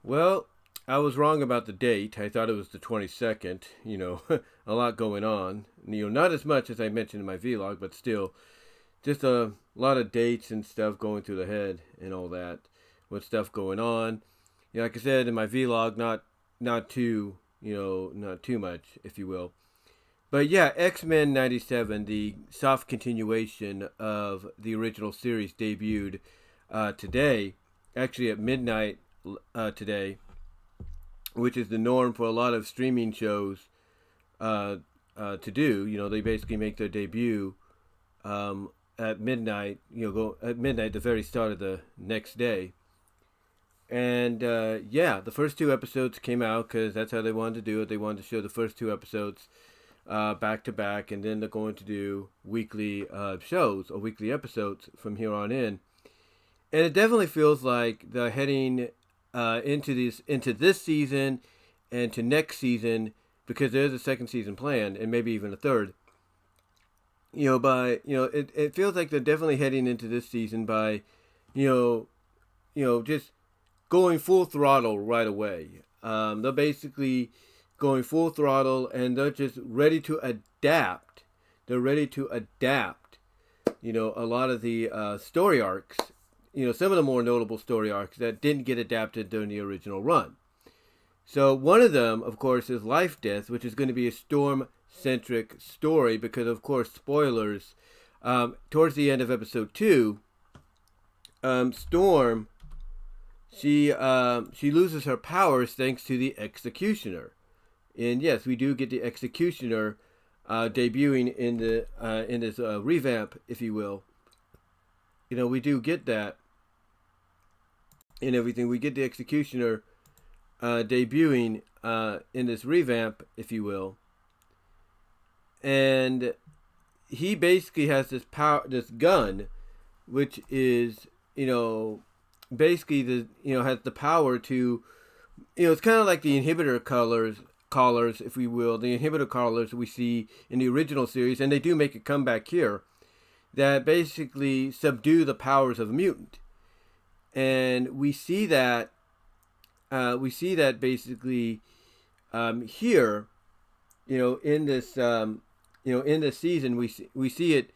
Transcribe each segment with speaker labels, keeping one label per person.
Speaker 1: Well, I was wrong about the date. I thought it was the 22nd. A lot going on. Not as much as I mentioned in my vlog, but still, just a lot of dates and stuff going through the head and all that, with stuff going on. Like I said in my vlog, not too not too much, if you will. But yeah, X-Men '97, the soft continuation of the original series, debuted today, actually at midnight today, which is the norm for a lot of streaming shows to do. They basically make their debut at midnight. Go at midnight, the very start of the next day. And yeah, the first two episodes came out because that's how they wanted to do it. They wanted to show the first two episodes back to back, and then they're going to do weekly shows or weekly episodes from here on in. And it definitely feels like they're heading into this season and to next season, because there's a second season planned and maybe even a third. It feels like they're definitely heading into this season by, just going full throttle right away. They're basically going full throttle, and they're just ready to adapt. They're ready to adapt, a lot of the story arcs, some of the more notable story arcs that didn't get adapted during the original run. So one of them, of course, is Life Death, which is going to be a Storm-centric story because, of course, spoilers, towards the end of episode 2, Storm, she loses her powers thanks to the Executioner. And yes, we do get the Executioner debuting in this revamp, if you will. We do get that and everything. We get the Executioner debuting in this revamp, if you will. And he basically has this this gun, which is, basically has the power to, it's kind of like the inhibitor collars, if we will, the inhibitor collars we see in the original series, and they do make a comeback here, that basically subdue the powers of a mutant. And we see that basically here, in this in this season, we see it.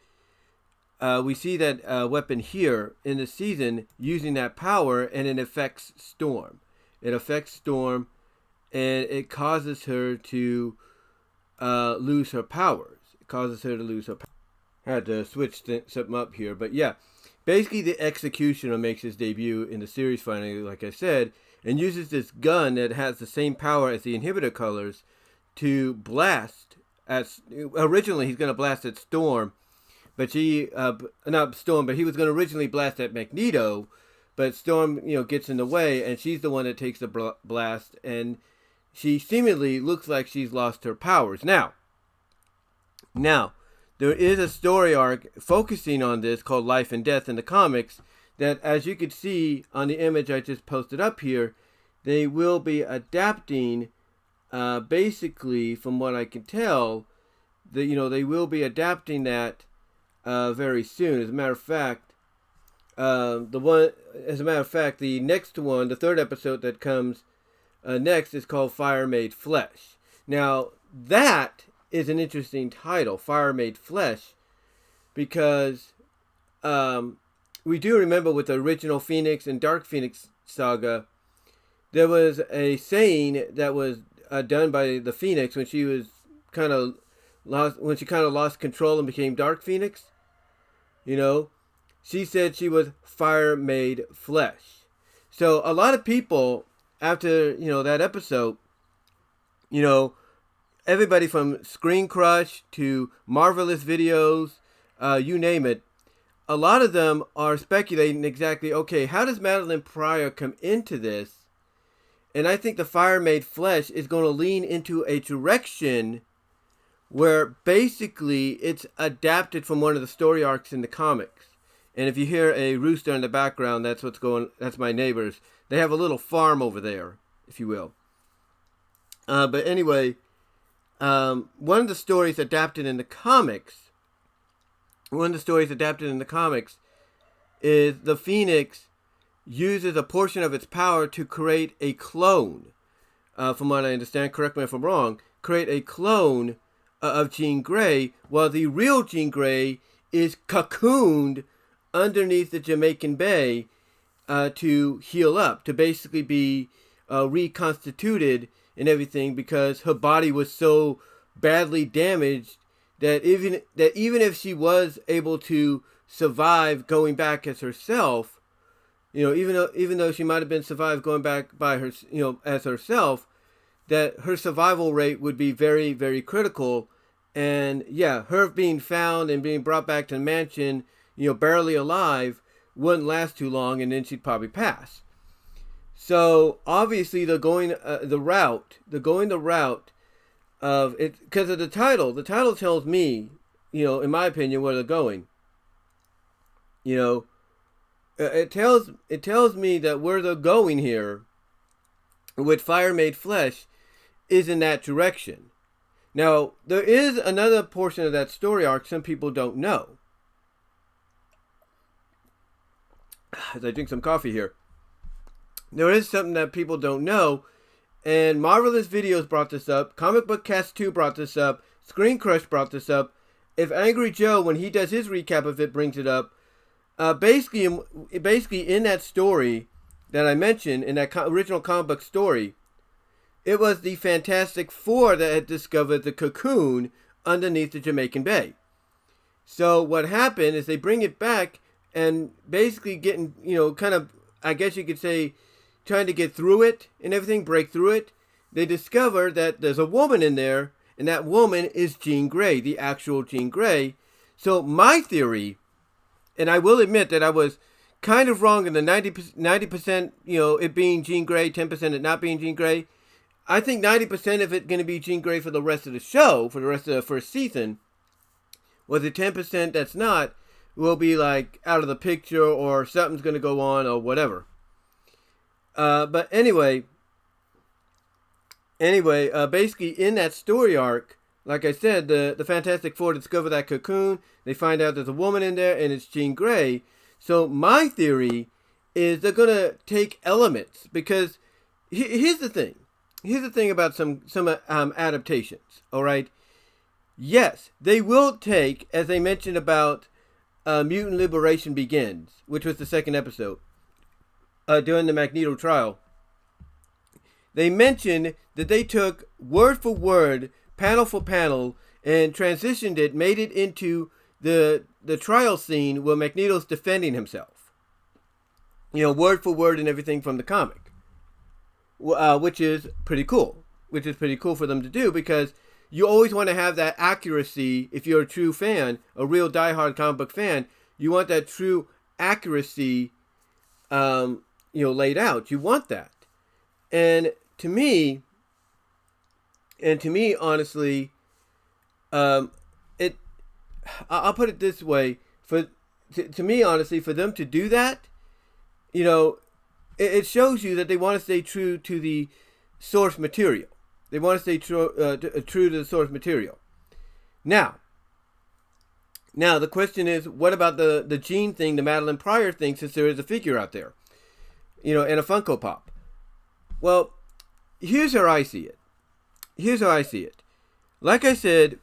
Speaker 1: We see that weapon here in the season using that power, and it affects Storm. It affects Storm, and it causes her to lose her powers. It causes her to lose her powers. I had to switch something up here, but yeah. Basically, the Executioner makes his debut in the series finally, like I said, and uses this gun that has the same power as the inhibitor colors to blast at. Originally, he's going to blast at Storm, but not Storm, but he was going to originally blast at Magneto, but Storm, gets in the way, and she's the one that takes the blast, and she seemingly looks like she's lost her powers. Now, there is a story arc focusing on this called Life and Death in the comics that, as you can see on the image I just posted up here, they will be adapting, basically, from what I can tell, they will be adapting that very soon. As a matter of fact, the next one, the third episode that comes next is called Fire Made Flesh. Now, that is an interesting title, Fire Made Flesh, because we do remember with the original Phoenix and Dark Phoenix saga, there was a saying that was done by the Phoenix when she was kind of lost control and became Dark Phoenix. She said she was fire made flesh. So a lot of people after that episode, everybody from Screen Crush to Marvelous Videos, you name it, a lot of them are speculating exactly, okay, how does Madeline Pryor come into this? And I think the Fire Made Flesh is going to lean into a direction where basically it's adapted from one of the story arcs in the comics. And if you hear a rooster in the background, that's my neighbors. They have a little farm over there, if you will. But anyway, one of the stories adapted in the comics is the Phoenix, uses a portion of its power to create a clone. From what I understand, correct me if I'm wrong, create a clone of Jean Grey, while the real Jean Grey is cocooned underneath the Jamaican Bay to heal up, to basically be reconstituted and everything, because her body was so badly damaged that even if she was able to survive going back as herself, even though she might have been survived going back by her, as herself, that her survival rate would be very, very critical. And yeah, her being found and being brought back to the mansion, barely alive, wouldn't last too long, and then she'd probably pass. So obviously they're going the route of it, because of the title. The title tells me, in my opinion, where they're going. It tells me that where they're going here with Fire Made Flesh is in that direction. Now, there is another portion of that story arc some people don't know. As I drink some coffee here. There is something that people don't know, and Marvelous Videos brought this up, Comic Book Cast 2 brought this up, Screen Crush brought this up, If Angry Joe, when he does his recap of it, brings it up. Basically in that story that I mentioned, in that original comic book story, it was the Fantastic Four that had discovered the cocoon underneath the Jamaican Bay. So what happened is they bring it back and basically getting, kind of, I guess you could say, trying to get through it and everything, break through it. They discover that there's a woman in there, and that woman is Jean Grey, the actual Jean Grey. So my theory, and I will admit that I was kind of wrong in the 90%, it being Jean Grey, 10% it not being Jean Grey. I think 90% of it going to be Jean Grey for the rest of the show, for the rest of the first season. Well, the 10% that's not will be like out of the picture, or something's going to go on, or whatever. But anyway, basically in that story arc, like I said, the Fantastic Four discover that cocoon. They find out there's a woman in there, and it's Jean Grey. So my theory is they're going to take elements, because here's the thing. Here's the thing about some adaptations, all right? Yes, they will take, as they mentioned about Mutant Liberation Begins, which was the second episode, during the Magneto trial. They mentioned that they took word for word, panel for panel, and transitioned it, made it into the trial scene where Magneto's defending himself. Word for word and everything from the comic. Which is pretty cool. Which is pretty cool for them to do, because you always want to have that accuracy. If you're a true fan, a real diehard comic book fan, you want that true accuracy, laid out. You want that. And to me, honestly, I'll put it this way: to me, honestly, for them to do that, it shows you that they want to stay true to the source material. They want to stay true to the source material. Now, the question is, what about the Jean thing, the Madeline Pryor thing, since there is a figure out there, and a Funko Pop? Well, here's how I see it. Like I said,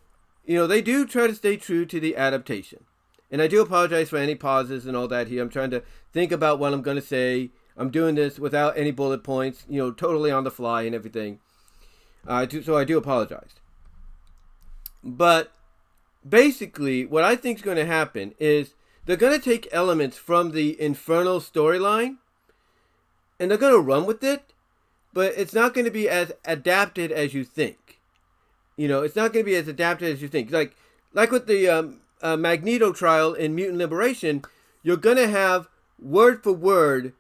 Speaker 1: they do try to stay true to the adaptation. And I do apologize for any pauses and all that here. I'm trying to think about what I'm going to say. I'm doing this without any bullet points, totally on the fly and everything. So I do apologize. But basically, what I think is going to happen is they're going to take elements from the Infernal storyline, and they're going to run with it, but it's not going to be as adapted as you think. It's not going to be as adapted as you think. Like with the Magneto trial in Mutant Liberation, you're going to have word for word,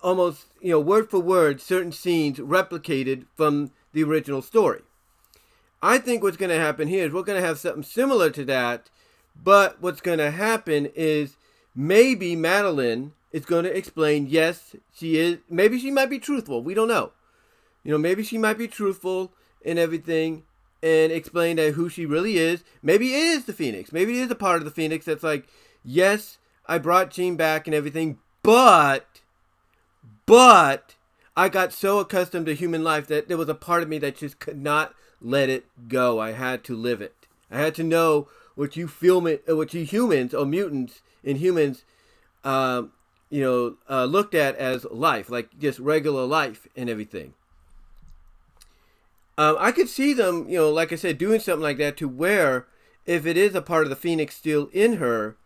Speaker 1: almost, word for word, certain scenes replicated from the original story. I think what's going to happen here is we're going to have something similar to that, but what's going to happen is maybe Madeline is going to explain, yes, she is, maybe she might be truthful, we don't know. Maybe she might be truthful and everything, and explain that who she really is. Maybe it is the Phoenix. Maybe it is a part of the Phoenix that's like, yes, I brought Jean back and everything, But I got so accustomed to human life that there was a part of me that just could not let it go. I had to live it. I had to know what you humans or mutants in humans, looked at as life, like just regular life and everything. I could see them, like I said, doing something like that to where if it is a part of the Phoenix still in her,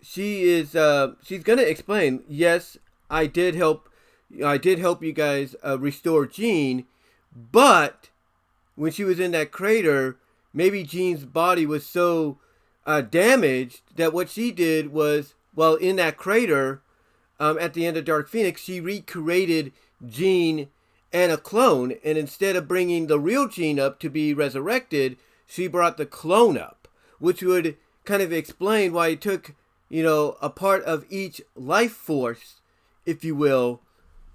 Speaker 1: she's going to explain, yes, I did help you guys restore Jean, but when she was in that crater, maybe Jean's body was so damaged that what she did was, well, in that crater, at the end of Dark Phoenix, she recreated Jean and a clone, and instead of bringing the real Jean up to be resurrected, she brought the clone up, which would kind of explain why it took, a part of each life force, if you will,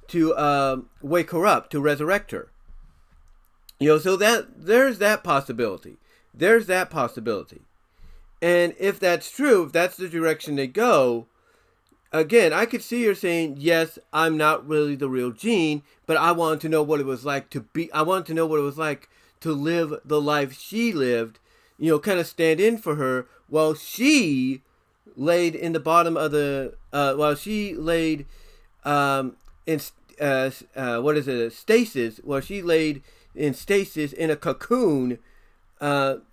Speaker 1: to wake her up, to resurrect her. So that there's that possibility. There's that possibility. And if that's true, if that's the direction they go, again, I could see her saying, yes, I'm not really the real Jean, but I wanted to know what it was like to be, I wanted to know what it was like to live the life she lived, kind of stand in for her while she laid in the bottom of the, stasis, while she laid in stasis in a cocoon,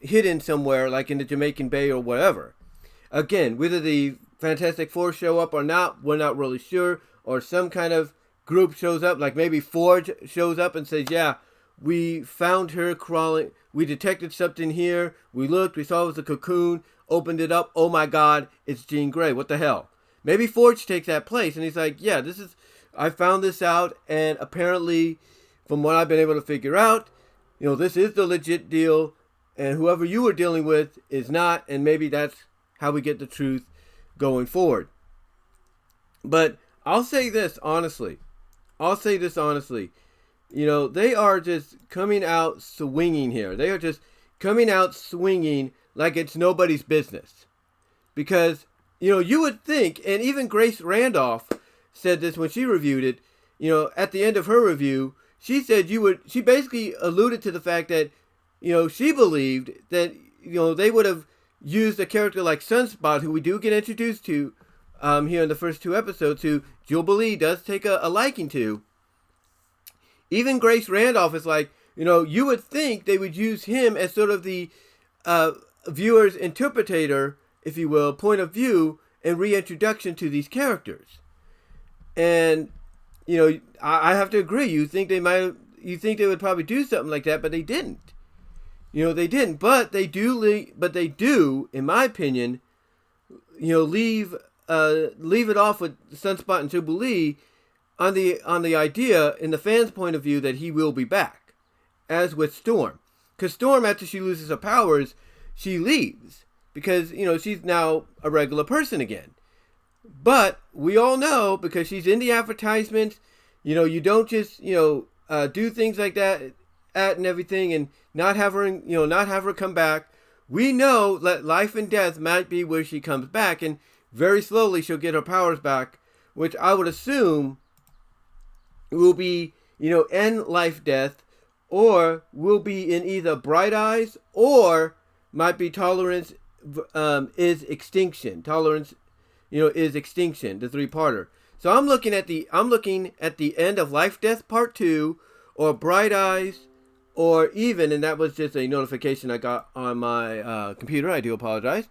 Speaker 1: hidden somewhere, like in the Jamaican Bay or whatever. Again, whether the Fantastic Four show up or not, we're not really sure. Or some kind of group shows up, like maybe Forge shows up and says, yeah, we found her crawling. We detected something here. We looked, we saw it was a cocoon, opened it up. Oh my God, it's Jean Grey. What the hell? Maybe Forge takes that place and he's like, yeah, I found this out, and apparently, from what I've been able to figure out, this is the legit deal, and whoever you were dealing with is not, and maybe that's how we get the truth going forward. But I'll say this honestly. They are just coming out swinging here. They are just coming out swinging like it's nobody's business. Because, you would think, and even Grace Randolph said this when she reviewed it, at the end of her review, she said she basically alluded to the fact that, she believed that, they would have used a character like Sunspot, who we do get introduced to here in the first two episodes, who Jubilee does take a liking to. Even Grace Randolph is like, you would think they would use him as sort of the viewer's interpreter, if you will, point of view and reintroduction to these characters. And, I have to agree. You think they would probably do something like that, but they didn't. They didn't. But they do, in my opinion, leave it off with Sunspot and Jubilee on the idea, in the fans' point of view, that he will be back, as with Storm. Because Storm, after she loses her powers, she leaves because she's now a regular person again. But we all know, because she's in the advertisement, you don't just do things like that and everything and not have her come back. We know that life and death might be where she comes back, and very slowly she'll get her powers back, which I would assume will be in life death, or will be in either Bright Eyes, or might be Tolerance is Extinction. Tolerance is Extinction, the three-parter. So I'm looking at the end of Life Death Part 2, or Bright Eyes, or even, and that was just a notification I got on my computer, I do apologize.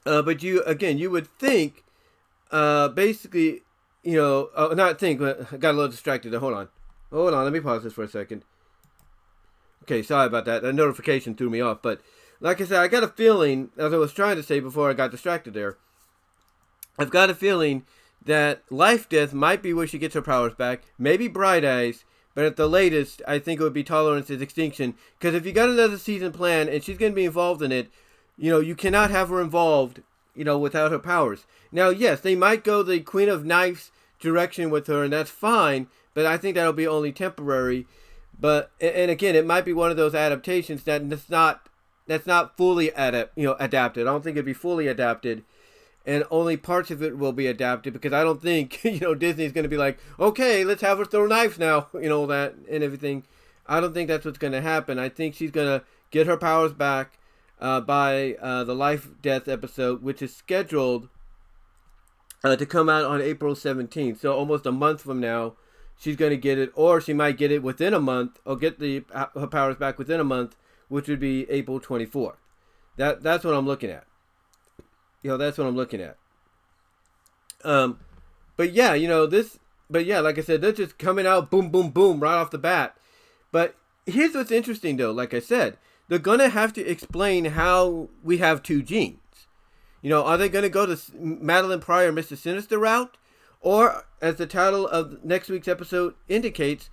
Speaker 1: But you would think, basically, not think, but I got a little distracted there. Hold on, let me pause this for a second. Okay, sorry about that. That notification threw me off, but like I said, I got a feeling, as I was trying to say before I got distracted there, I've got a feeling that Life Death might be where she gets her powers back, maybe Bright Eyes, but at the latest, I think it would be Tolerance is Extinction, because if you got another season planned and she's going to be involved in it, you cannot have her involved, without her powers. Now, yes, they might go the Queen of Knives direction with her, and that's fine, but I think that'll be only temporary. But, and again, it might be one of those adaptations that's not fully adapted. I don't think it'd be fully adapted. and only parts of it will be adapted, because I don't think Disney's going to be like, okay, let's have her throw knives now, that and everything. I don't think that's what's going to happen. I think she's going to get her powers back by the Life Death episode, which is scheduled to come out on April 17th. So almost a month from now, she's going to get it, or she might get it within a month, or get her powers back within a month, which would be April 24th. That's what I'm looking at. That's what I'm looking at. But yeah, like I said, they're just coming out boom, boom, boom right off the bat. But here's what's interesting, though. Like I said, they're gonna have to explain how we have two Jeans. Are they gonna go to Madeline Pryor, Mr. Sinister route, or as the title of next week's episode indicates,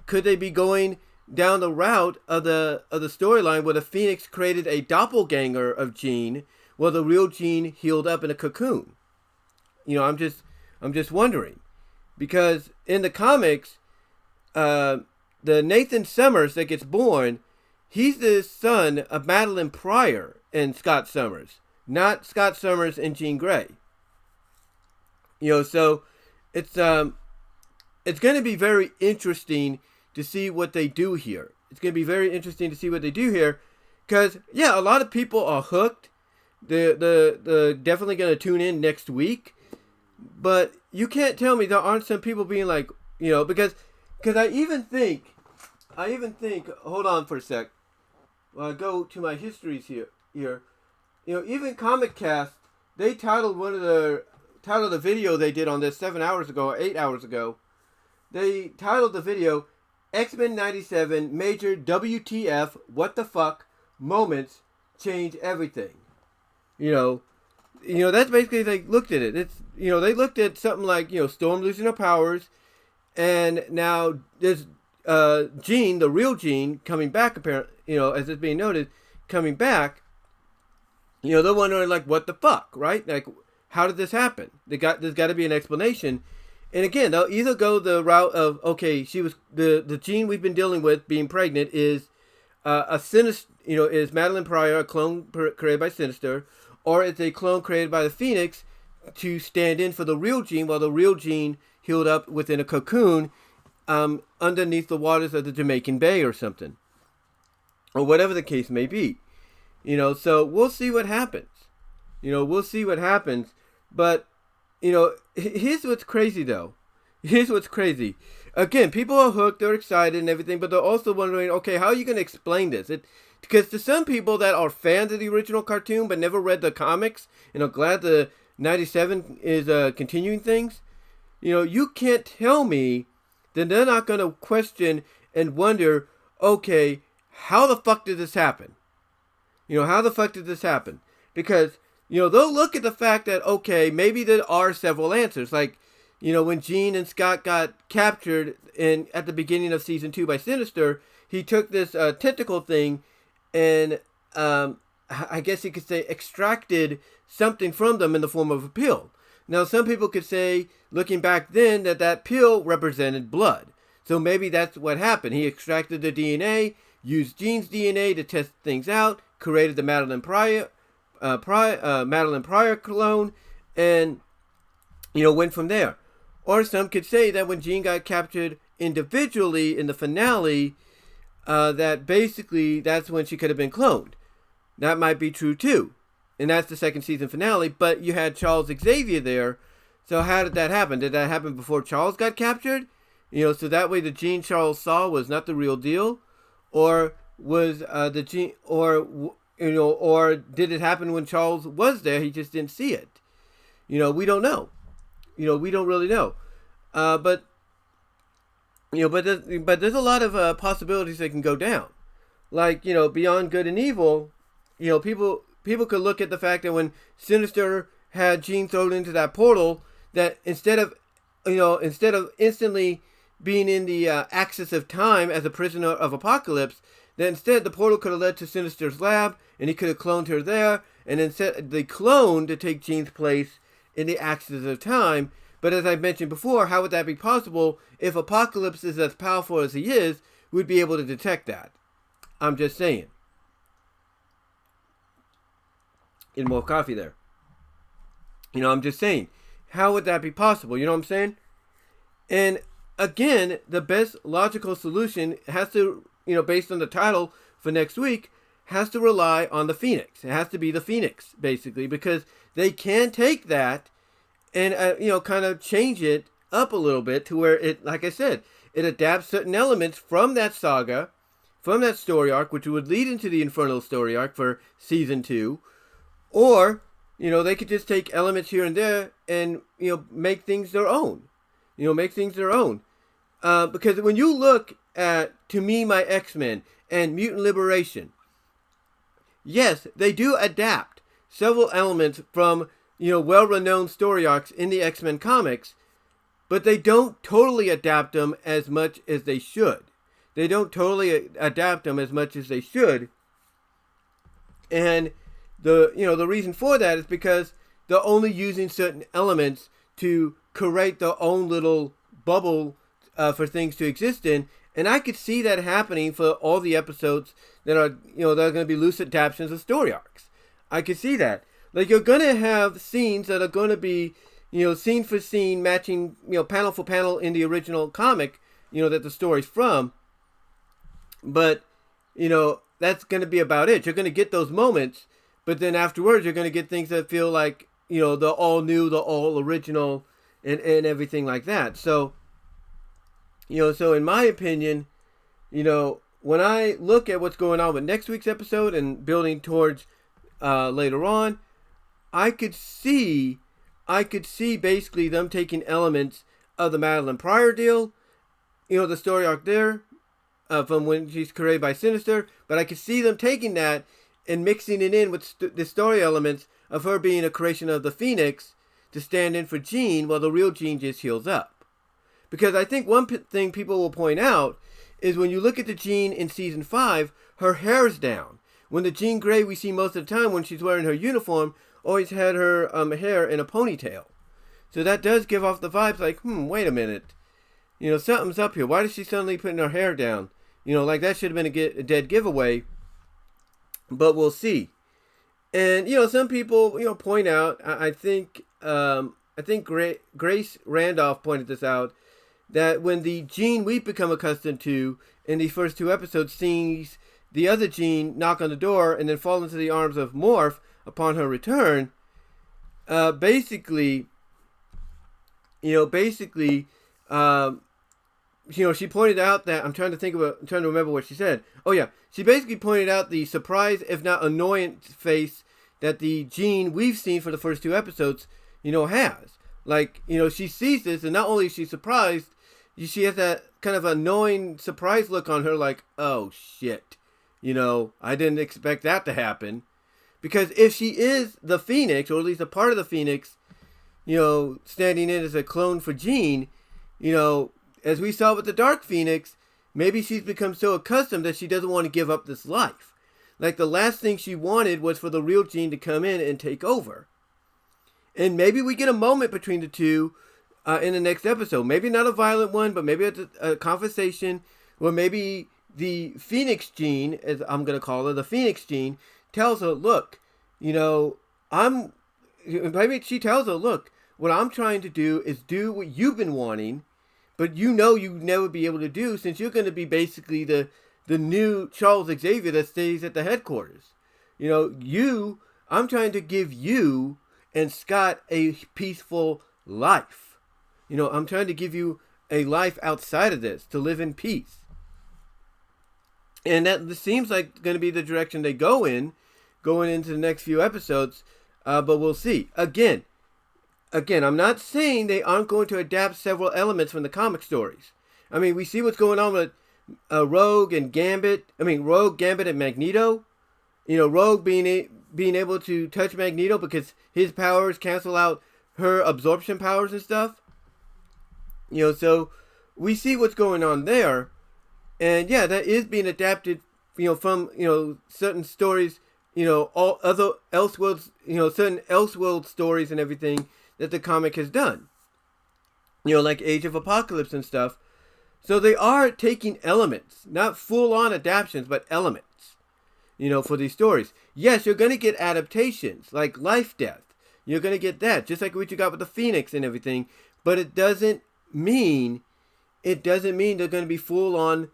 Speaker 1: could they be going down the route of the storyline where the Phoenix created a doppelganger of Jean, while the real Jean healed up in a cocoon? I'm just wondering, because in the comics, the Nathan Summers that gets born, he's the son of Madeline Pryor and Scott Summers, not Scott Summers and Jean Grey. So it's going to be very interesting to see what they do here. It's going to be very interesting to see what they do here, because a lot of people are hooked. They're definitely going to tune in next week, but you can't tell me there aren't some people being like, because I even think, hold on for a sec. Well, I go to my histories here. Even Comic Cast, they titled the video they did on this 7 hours ago or 8 hours ago. They titled the video X-Men 97 Major WTF What the Fuck Moments Change Everything. That's basically, they looked at it. It's, they looked at something like, Storm losing her powers, and now there's Jean, the real Jean, coming back, apparently, as it's being noted, coming back. They're wondering, like, what the fuck, right? Like, how did this happen? There's got to be an explanation. And again, they'll either go the route of, okay, she was, the Jean we've been dealing with being pregnant is a Sinister, is Madeline Pryor, a clone created by Sinister, or it's a clone created by the Phoenix to stand in for the real Jean, while the real Jean healed up within a cocoon underneath the waters of the Jamaican Bay or something, or whatever the case may be. So we'll see what happens. We'll see what happens. But, here's what's crazy, though. Here's what's crazy. Again, people are hooked, they're excited and everything, but they're also wondering, okay, how are you going to explain this? Because to some people that are fans of the original cartoon but never read the comics, and are glad the 97 is continuing things, you can't tell me that they're not going to question and wonder, okay, how the fuck did this happen? How the fuck did this happen? Because, they'll look at the fact that, okay, maybe there are several answers. Like, when Jean and Scott got captured at the beginning of season 2 by Sinister, he took this tentacle thing and, I guess you could say, extracted something from them in the form of a pill. Now, some people could say, looking back then, that pill represented blood. So maybe that's what happened. He extracted the DNA, used Jean's DNA to test things out, created the Madeline Pryor clone, and went from there. Or some could say that when Jean got captured individually in the finale, that basically that's when she could have been cloned. That might be true too, and that's the second season finale. But you had Charles Xavier there, so how did that happen? Did that happen before Charles got captured? So that way the Jean Charles saw was not the real deal, or was the Jean, or did it happen when Charles was there? He just didn't see it. We don't know. We don't really know. But there's a lot of possibilities that can go down. Like, beyond good and evil, people could look at the fact that when Sinister had Jean thrown into that portal, that instead of instantly being in the axis of time as a prisoner of Apocalypse, that instead the portal could have led to Sinister's lab, and he could have cloned her there, and then set the clone to take Jean's place in the axis of time. But as I mentioned before, how would that be possible if Apocalypse is as powerful as he is? We'd be able to detect that. I'm just saying. Get more coffee there. I'm just saying, how would that be possible? You know what I'm saying? And again, the best logical solution has to, based on the title for next week, has to rely on the Phoenix. It has to be the Phoenix, basically, because they can take that and, kind of change it up a little bit to where it, like I said, it adapts certain elements from that saga, from that story arc, which would lead into the Infernal story arc for season 2. Or, they could just take elements here and there and, make things their own. Because when you look at To Me, My X-Men and Mutant Liberation, yes, they do adapt several elements from, well-renowned story arcs in the X-Men comics, but they don't totally adapt them as much as they should. And the reason for that is because they're only using certain elements to create their own little bubble for things to exist in. And I could see that happening for all the episodes that are, that are going to be loose adaptations of story arcs. I could see that. Like, you're going to have scenes that are going to be, scene for scene, matching, panel for panel in the original comic, that the story's from. But, that's going to be about it. You're going to get those moments, but then afterwards you're going to get things that feel like, they're all new, they're all original, and everything like that. So, so in my opinion, when I look at what's going on with next week's episode and building towards later on, I could see basically them taking elements of the Madeline Pryor deal, the story arc there, from when she's created by Sinister, but I could see them taking that and mixing it in with the story elements of her being a creation of the Phoenix to stand in for Jean while the real Jean just heals up. Because I think one thing people will point out is when you look at the Jean in season 5, her hair's down. When the Jean Grey we see most of the time when she's wearing her uniform always had her hair in a ponytail. So that does give off the vibes like, wait a minute. Something's up here. Why is she suddenly putting her hair down? Like that should have been a dead giveaway. But we'll see. And, some people, point out, I think Grace Randolph pointed this out, that when the Jean we've become accustomed to in these first 2 episodes sees the other Jean knock on the door and then fall into the arms of Morph upon her return, basically, she pointed out that, I'm trying to remember what she said. Oh yeah, she basically pointed out the surprise, if not annoyance face that the Jean we've seen for the first 2 episodes, has. Like, she sees this, and not only is she surprised, she has that kind of annoying surprise look on her like, oh shit, I didn't expect that to happen. Because if she is the Phoenix, or at least a part of the Phoenix, standing in as a clone for Jean, as we saw with the Dark Phoenix, maybe she's become so accustomed that she doesn't want to give up this life. Like, the last thing she wanted was for the real Jean to come in and take over. And maybe we get a moment between the two in the next episode. Maybe not a violent one, but maybe a conversation where maybe the Phoenix Jean, as I'm going to call her, the Phoenix Jean, tells her, look, maybe she tells her, look, what I'm trying to do is do what you've been wanting, but you'd never be able to do, since you're going to be basically the new Charles Xavier that stays at the headquarters. I'm trying to give you and Scott a peaceful life. I'm trying to give you a life outside of this, to live in peace. And that seems like going to be the direction they going into the next few episodes, but we'll see. Again, I'm not saying they aren't going to adapt several elements from the comic stories. I mean, we see what's going on with Rogue, Gambit, and Magneto. Rogue being able to touch Magneto because his powers cancel out her absorption powers and stuff. So we see what's going on there. And yeah, that is being adapted, from, certain stories, all other Elseworlds, certain Elseworld stories and everything that the comic has done. Like Age of Apocalypse and stuff. So they are taking elements, not full-on adaptations, but elements, for these stories. Yes, you're going to get adaptations, like Life Death. You're going to get that, just like what you got with the Phoenix and everything. But it doesn't mean they're going to be full on,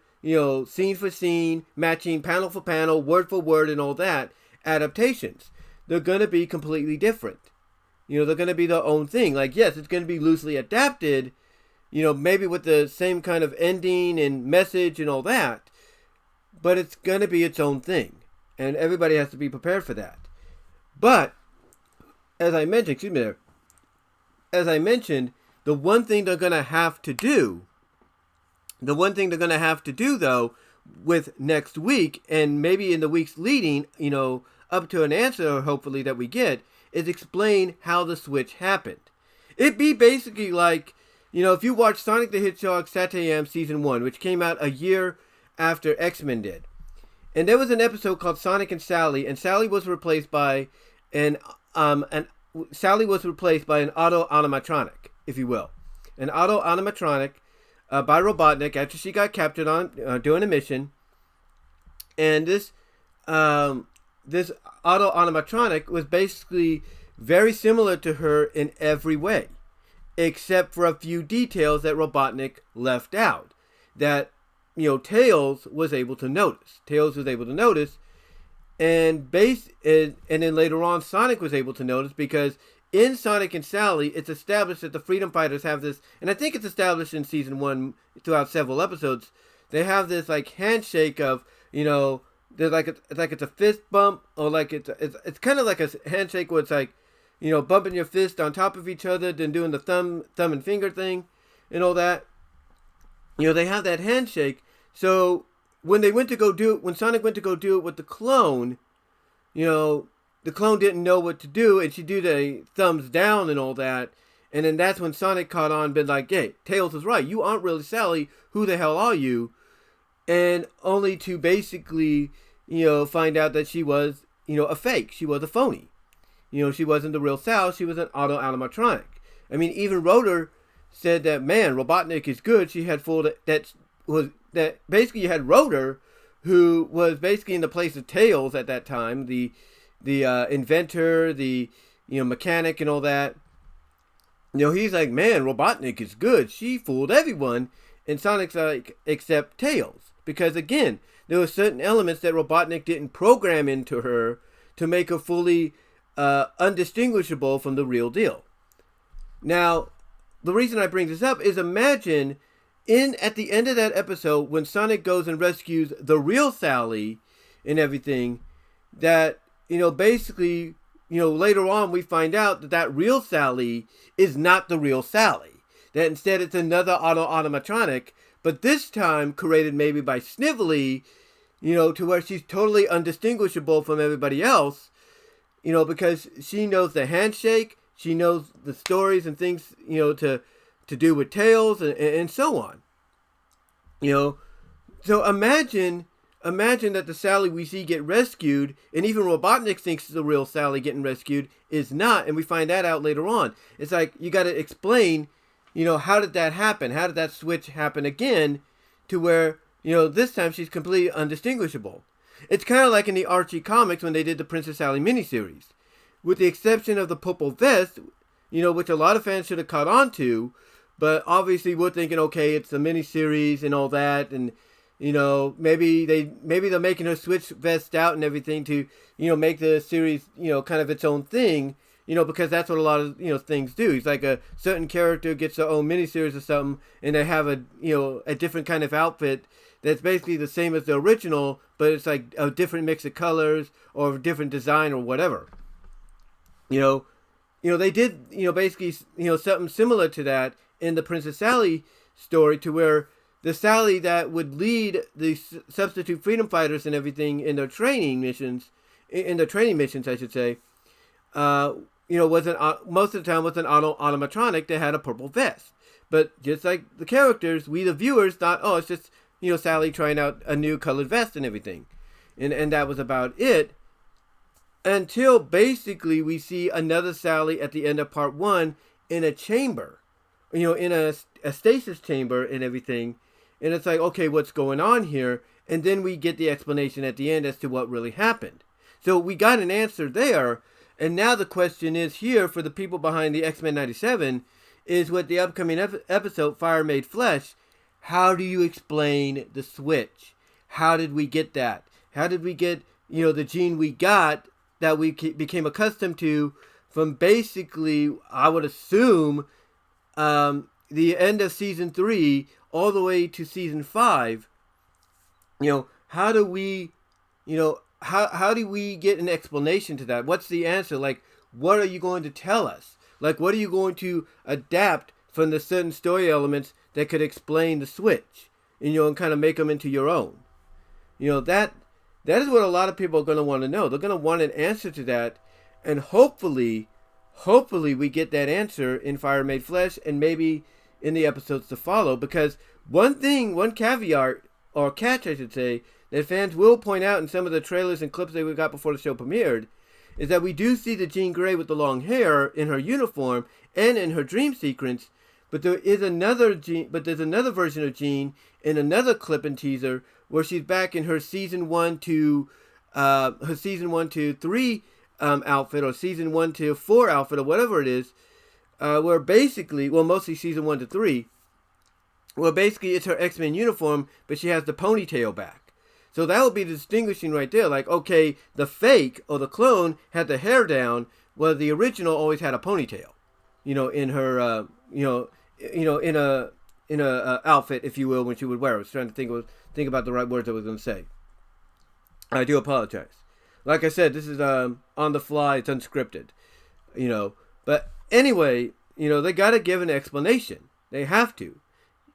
Speaker 1: scene for scene, matching panel for panel, word for word, and all that adaptations. They're going to be completely different. They're going to be their own thing. Like, yes, it's going to be loosely adapted, maybe with the same kind of ending and message and all that, but it's going to be its own thing. And everybody has to be prepared for that. But, as I mentioned, the one thing they're going to have to do, though, with next week, and maybe in the weeks leading, up to an answer, hopefully, that we get, is explain how the switch happened. It'd be basically like, if you watch Sonic the Hedgehog Saturday Season 1, which came out a year after X-Men did. And there was an episode called Sonic and Sally, and Sally was replaced by an auto-animatronic, if you will. An auto-animatronic by Robotnik after she got captured on doing a mission. And this auto-animatronic was basically very similar to her in every way, except for a few details that Robotnik left out that, Tails was able to notice. And then later on, Sonic was able to notice, because in Sonic and Sally, it's established that the Freedom Fighters have this, and I think it's established in Season 1 throughout several episodes, they have this, like, handshake of, there's it's a fist bump, or like it's kind of like a handshake where it's like, bumping your fist on top of each other, then doing the thumb and finger thing, and all that. They have that handshake. So when Sonic went to go do it with the clone, the clone didn't know what to do, and she did a thumbs down and all that. And then that's when Sonic caught on, been like, hey, Tails is right. You aren't really Sally. Who the hell are you? And only to basically, find out that she was, a fake. She was a phony. She wasn't the real Sal. She was an auto-animatronic. I mean, even Rotor said that, man, Robotnik is good. She had basically you had Rotor, who was basically in the place of Tails at that time, the inventor, the mechanic and all that. He's like, man, Robotnik is good. She fooled everyone. And Sonic's like, except Tails. Because again, there were certain elements that Robotnik didn't program into her to make her fully undistinguishable from the real deal. Now, the reason I bring this up is, imagine at the end of that episode, when Sonic goes and rescues the real Sally and everything, that, basically, later on we find out that real Sally is not the real Sally. That instead it's another auto-animatronic, but this time created maybe by Snively, to where she's totally undistinguishable from everybody else, because she knows the handshake, she knows the stories and things, to do with Tails and so on. So imagine that the Sally we see get rescued, and even Robotnik thinks the real Sally getting rescued is not, and we find that out later on. It's like, you got to explain, how did that happen? How did that switch happen again to where, this time she's completely undistinguishable? It's kind of like in the Archie comics when they did the Princess Sally miniseries. With the exception of the purple vest, which a lot of fans should have caught on to, but obviously we're thinking, okay, it's the miniseries and all that, and, maybe they're making her switch vest out and everything to, make the series, kind of its own thing, because that's what a lot of, things do. It's like a certain character gets their own miniseries or something, and they have a different kind of outfit that's basically the same as the original, but it's like a different mix of colors or a different design or whatever. They did, basically, something similar to that in the Princess Sally story, to where the Sally that would lead the substitute freedom fighters and everything in their training missions, I should say, most of the time was an auto-animatronic that had a purple vest. But just like the characters, we the viewers thought, oh, it's just, Sally trying out a new colored vest and everything. And that was about it. Until basically we see another Sally at the end of part 1 in a chamber. In a stasis chamber and everything. And it's like, okay, what's going on here? And then we get the explanation at the end as to what really happened. So we got an answer there. And now the question is here for the people behind the X-Men 97 is with the upcoming episode, Fire Made Flesh, how do you explain the switch? How did we get that? How did we get, the gene we got that we became accustomed to from basically, I would assume, the end of season 3 all the way to season 5? How do we, how do we get an explanation to that? What's the answer? Like, what are you going to tell us? Like, what are you going to adapt from the certain story elements that could explain the switch, and kind of make them into your own? That is what a lot of people are going to want to know. They're going to want an answer to that, and hopefully we get that answer in Fire Made Flesh and maybe in the episodes to follow. Because one caveat, or catch I should say, that fans will point out in some of the trailers and clips that we got before the show premiered, is that we do see the Jean Grey with the long hair in her uniform and in her dream sequence, but there's another version of Jean in another clip and teaser where she's back in her season 1 to 3 outfit, or season 1 to 4 outfit, or whatever it is, where basically, mostly season 1 to 3, where basically it's her X-Men uniform, but she has the ponytail back. So that would be distinguishing right there. Like, okay, the fake or the clone had the hair down, while the original always had a ponytail, in her, in a outfit, if you will, when she would wear it. I was trying to think about the right words I was going to say. I do apologize. Like I said, this is on the fly. It's unscripted, But anyway, they got to give an explanation. They have to,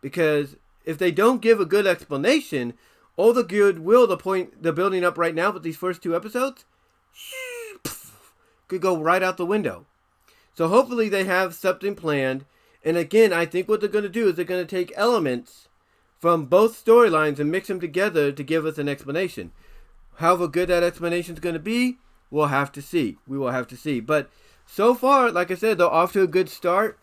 Speaker 1: because if they don't give a good explanation, all the goodwill they're building up right now with these first 2 episodes could go right out the window. So hopefully they have something planned. And again, I think what they're going to do is they're going to take elements from both storylines and mix them together to give us an explanation. However good that explanation is going to be, we'll have to see. We will have to see. But so far, like I said, they're off to a good start.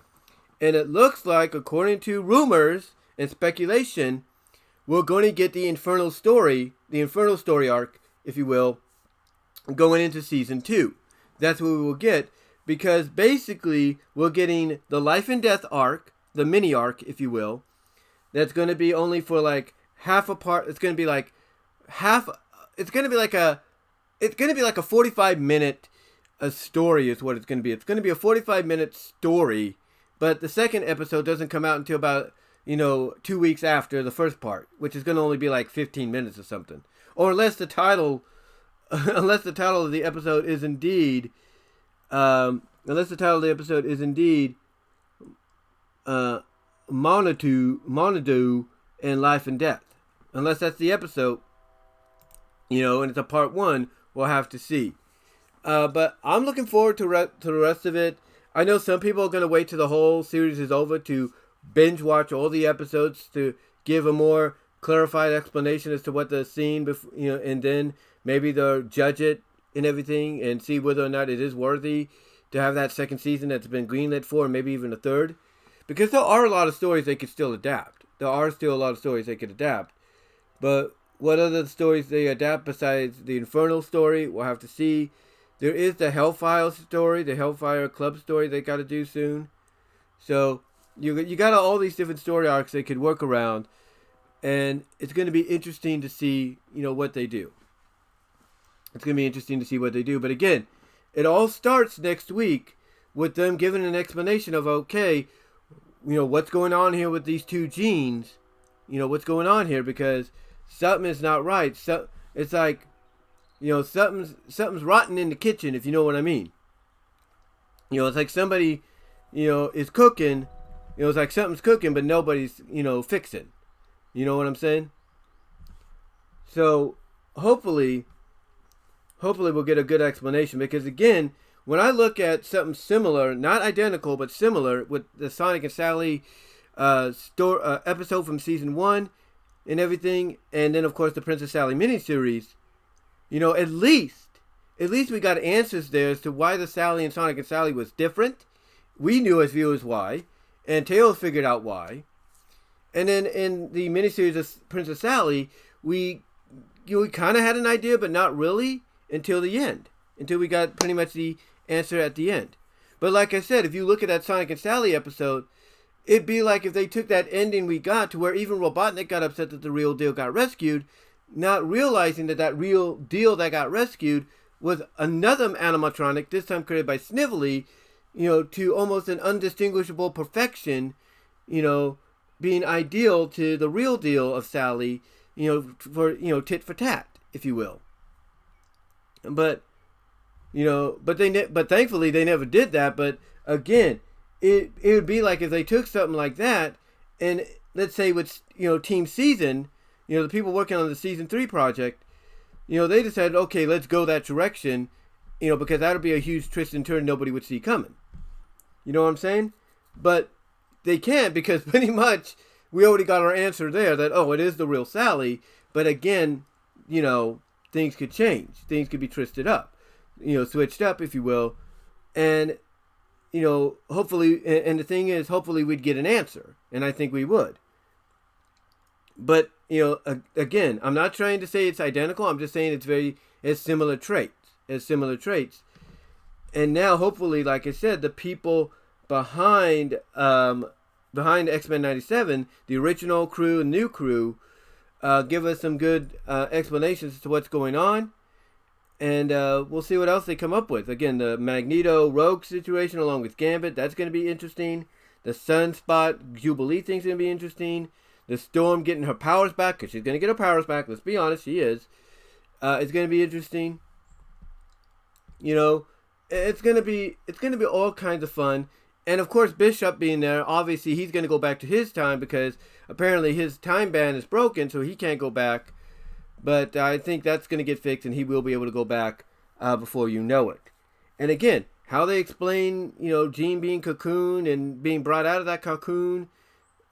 Speaker 1: And it looks like, according to rumors and speculation, we're going to get the Infernal story arc, if you will, going into season 2. That's what we will get, because basically we're getting the Life and Death arc, the mini arc, if you will. That's going to be only for like half a part. It's going to be like it's going to be like a 45-minute story is what it's going to be. It's going to be a 45-minute story, but the second episode doesn't come out until about 2 weeks after the first part, which is going to only be like 15 minutes or something. Or unless the title of the episode is indeed Monadu and Life and Death. Unless that's the episode, and it's a part 1, we'll have to see. But I'm looking forward to the rest of it. I know some people are going to wait till the whole series is over to binge watch all the episodes to give a more clarified explanation as to what they're seeing, and then maybe they'll judge it and everything and see whether or not it is worthy to have that second season that's been greenlit for, and maybe even a third. Because there are a lot of stories they could still adapt. There are still a lot of stories they could adapt. But what other stories they adapt besides the Infernal story, we'll have to see. There is the Hellfire story, the Hellfire Club story they got to do soon. So you got all these different story arcs they could work around. And it's going to be interesting to see, what they do. It's going to be interesting to see what they do. But again, it all starts next week with them giving an explanation of, okay, what's going on here with these 2 genes? What's going on here? Because something is not right. So it's like, something's rotten in the kitchen, if you know what I mean. It's like somebody, is cooking. It's like something's cooking, but nobody's, fixing. You know what I'm saying? So hopefully we'll get a good explanation, because again, when I look at something similar, not identical, but similar with the Sonic and Sally episode from season 1 and everything, and then of course the Princess Sally miniseries, at least we got answers there as to why the Sally and Sonic and Sally was different. We knew as viewers why, and Tails figured out why. And then in the miniseries of Princess Sally, we kind of had an idea, but not really until the end. Until we got pretty much the answer at the end. But like I said, if you look at that Sonic and Sally episode, it'd be like if they took that ending we got to where even Robotnik got upset that the real deal got rescued, not realizing that that real deal that got rescued was another animatronic, this time created by Snively, to almost an undistinguishable perfection, being ideal to the real deal of Sally, for, tit for tat, if you will. But, but thankfully they never did that. But again, it would be like if they took something like that and let's say with, Team Season, the people working on the Season 3 project, they decided, okay, let's go that direction, because that would be a huge twist and turn nobody would see coming. You know what I'm saying? But they can't, because pretty much we already got our answer there that, oh, it is the real Sally. But again, things could change. Things could be twisted up, switched up, if you will. And, hopefully, and the thing is, hopefully we'd get an answer. And I think we would. But, again, I'm not trying to say it's identical. I'm just saying it's similar traits. And now, hopefully, like I said, the people behind X-Men 97, the original crew and new crew, give us some good explanations as to what's going on. And we'll see what else they come up with. Again, the Magneto Rogue situation along with Gambit, that's going to be interesting. The Sunspot Jubilee thing's going to be interesting. The Storm getting her powers back, because she's going to get her powers back. Let's be honest, she is. It's going to be interesting. It's going to be all kinds of fun. And of course, Bishop being there, obviously he's going to go back to his time because apparently his time ban is broken, so he can't go back. But I think that's going to get fixed, and he will be able to go back before you know it. And again, how they explain, Jean being cocoon and being brought out of that cocoon,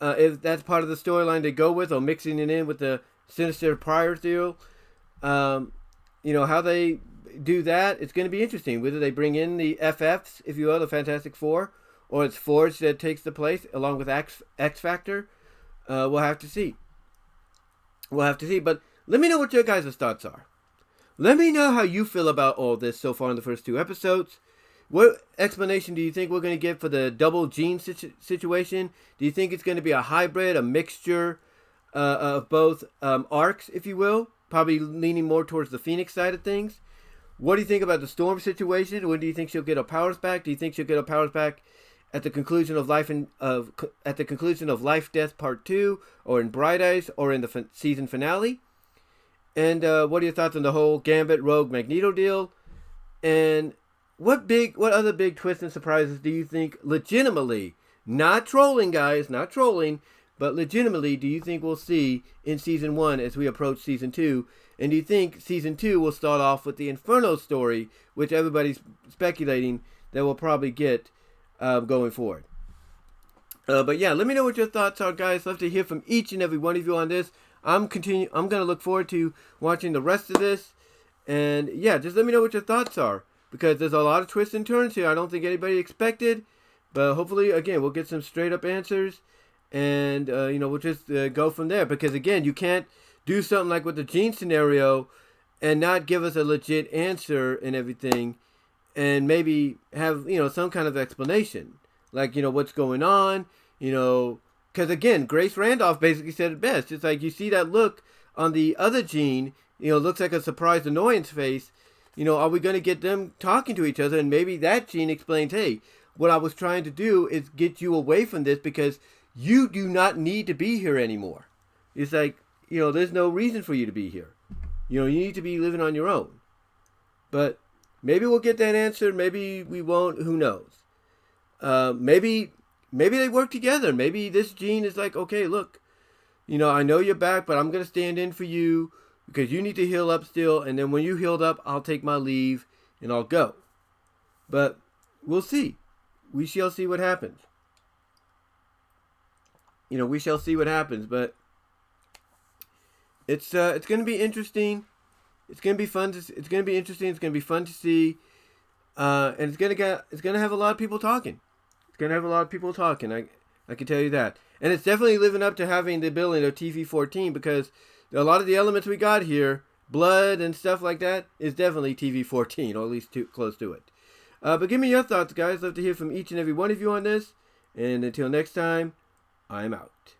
Speaker 1: if that's part of the storyline they go with, or mixing it in with the Sinister Prior deal, how they do that, it's going to be interesting. Whether they bring in the FFs, if you will, the Fantastic Four, or it's Forge that takes the place along with X Factor, we'll have to see. But let me know what your guys' thoughts are. Let me know how you feel about all this so far in the first 2 episodes. What explanation do you think we're going to get for the double gene situation? Do you think it's going to be a hybrid, a mixture of both arcs, if you will? Probably leaning more towards the Phoenix side of things. What do you think about the Storm situation? When do you think she'll get her powers back? Do you think she'll get her powers back at the conclusion of Life Death Part 2, or in Bright Eyes, or in the season finale? And what are your thoughts on the whole Gambit Rogue Magneto deal? And what other big twists and surprises do you think legitimately, not trolling guys, not trolling, but legitimately do you think we'll see in Season 1 as we approach Season 2? And do you think Season 2 will start off with the Inferno story, which everybody's speculating that we'll probably get going forward? But yeah, let me know what your thoughts are, guys. Love to hear from each and every one of you on this. I'm going to look forward to watching the rest of this. And yeah, just let me know what your thoughts are, because there's a lot of twists and turns here I don't think anybody expected. But hopefully, again, we'll get some straight up answers. And, we'll just go from there. Because, again, you can't do something like with the Gene scenario and not give us a legit answer and everything. And maybe have, some kind of explanation. Like, what's going on, Because, again, Grace Randolph basically said it best. It's like you see that look on the other Gene, looks like a surprised annoyance face. Are we going to get them talking to each other? And maybe that Gene explains, hey, what I was trying to do is get you away from this because you do not need to be here anymore. It's like, there's no reason for you to be here. You need to be living on your own. But maybe we'll get that answer. Maybe we won't. Who knows? Maybe they work together. Maybe this Gene is like, okay, look, I know you're back, but I'm going to stand in for you because you need to heal up still. And then when you healed up, I'll take my leave and I'll go. But we'll see. We shall see what happens. We shall see what happens. But it's going to be interesting. It's going to be fun. It's going to be interesting. It's going to be fun to see. And it's going to have a lot of people talking. It's going to have a lot of people talking. I can tell you that. And it's definitely living up to having the ability of TV-14, because a lot of the elements we got here, blood and stuff like that, is definitely TV-14, or at least close to it. But give me your thoughts, guys. Love to hear from each and every one of you on this. And until next time, I'm out.